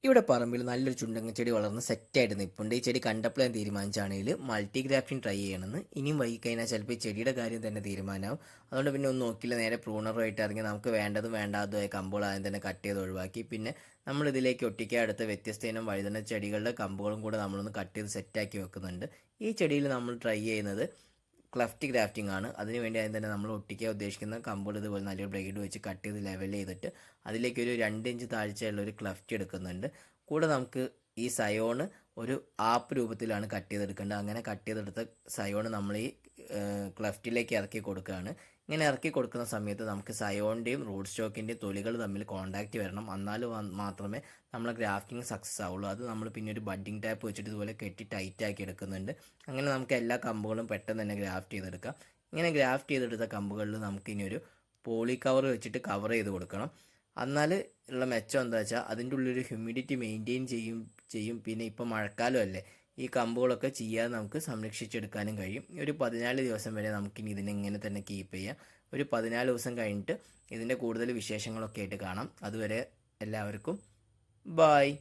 ഇവിടെ പറമ്പിൽ നല്ലൊരു ചുണ്ടങ്ങ ചെടി വളർന്ന് സെറ്റായിട്ട് നിൽപ്പുണ്ട്. ഈ ചെടി കണ്ടപ്പോൾ ഞാൻ തീരുമാനിച്ചാണെങ്കിൽ മൾട്ടി ഗ്രാഫ്റ്റിംഗ് ട്രൈ ചെയ്യണമെന്ന്. ഇനിയും വൈകിക്കഴിഞ്ഞാൽ ചിലപ്പോൾ ഈ ചെടിയുടെ കാര്യം തന്നെ തീരുമാനമാവും. അതുകൊണ്ട് പിന്നെ ഒന്നും നോക്കില്ല, നേരെ പ്രൂണറുമായിട്ട് ഇറങ്ങി നമുക്ക് വേണ്ടതും വേണ്ടാത്തതുമായ കമ്പുകൾ ആദ്യം തന്നെ കട്ട് ചെയ്ത് ഒഴിവാക്കി. പിന്നെ നമ്മൾ ഇതിലേക്ക് ഒട്ടിക്കാൻ അടുത്ത വ്യത്യസ്ത ഇനം വഴുതന ചെടികളുടെ കമ്പുകളും കൂടെ നമ്മളൊന്ന് കട്ട് ചെയ്ത് സെറ്റാക്കി വെക്കുന്നുണ്ട്. ഈ ചെടിയിൽ നമ്മൾ ട്രൈ ചെയ്യുന്നത് ക്ലഫ്റ്റ് ഗ്രാഫ്റ്റിംഗ് ആണ്. അതിനുവേണ്ടി ആദ്യം തന്നെ നമ്മൾ ഒട്ടിക്കാൻ ഉദ്ദേശിക്കുന്ന കമ്പുകൾ ഇതുപോലെ നല്ലൊരു ബ്ലേഡ് വെച്ച് കട്ട് ചെയ്ത് ലെവൽ ചെയ്തിട്ട് അതിലേക്ക് ഒരു 2 ഇഞ്ച് താഴ്ചയുള്ള ഒരു ക്ലഫ്റ്റ് എടുക്കുന്നുണ്ട്. കൂടെ നമുക്ക് ഈ സയോണ് ഒരു ആപ്പ് രൂപത്തിലാണ് കട്ട് ചെയ്തെടുക്കേണ്ടത്. അങ്ങനെ കട്ട് ചെയ്തെടുത്ത സയോണ് നമ്മൾ ഈ ക്ലഫ്റ്റിലേക്ക് ഇറക്കി കൊടുക്കുകയാണ്. ഇങ്ങനെ ഇറക്കി കൊടുക്കുന്ന സമയത്ത് നമുക്ക് സയോണിൻ്റെയും റൂട്ട് സ്റ്റോക്കിൻ്റെയും തൊലികൾ തമ്മിൽ കോൺടാക്റ്റ് വരണം. എന്നാൽ മാത്രമേ നമ്മളെ ഗ്രാഫ്റ്റിംഗ് സക്സസ് ആവുള്ളൂ. അത് നമ്മൾ പിന്നെ ഒരു ബഡ്ഡിംഗ് ടാപ്പ് വെച്ചിട്ട് ഇതുപോലെ കെട്ടി ടൈറ്റാക്കി എടുക്കുന്നുണ്ട്. അങ്ങനെ നമുക്ക് എല്ലാ കമ്പുകളും പെട്ടെന്ന് തന്നെ ഗ്രാഫ്റ്റ് ചെയ്തെടുക്കാം. ഇങ്ങനെ ഗ്രാഫ്റ്റ് ചെയ്തെടുത്ത കമ്പുകളിൽ നമുക്കിനി ഒരു പോളി കവർ വെച്ചിട്ട് കവർ ചെയ്ത് കൊടുക്കണം. എന്നാൽ ഉള്ള മെച്ചം എന്താ വെച്ചാൽ അതിൻ്റെ ഉള്ളിൽ ഹ്യൂമിഡിറ്റി മെയിൻറ്റെയിൻ ചെയ്യും. പിന്നെ ഇപ്പോൾ മഴക്കാലമല്ലേ, ഈ കമ്പുകളൊക്കെ ചെയ്യാതെ നമുക്ക് സംരക്ഷിച്ചെടുക്കാനും കഴിയും. ഒരു 14 ദിവസം വരെ നമുക്കിനി ഇതിനെ ഇങ്ങനെ തന്നെ കീപ്പ് ചെയ്യാം. ഒരു 14 ദിവസം കഴിഞ്ഞിട്ട് ഇതിൻ്റെ കൂടുതൽ വിശേഷങ്ങളൊക്കെ ആയിട്ട് കാണാം. അതുവരെ എല്ലാവർക്കും ബായ്.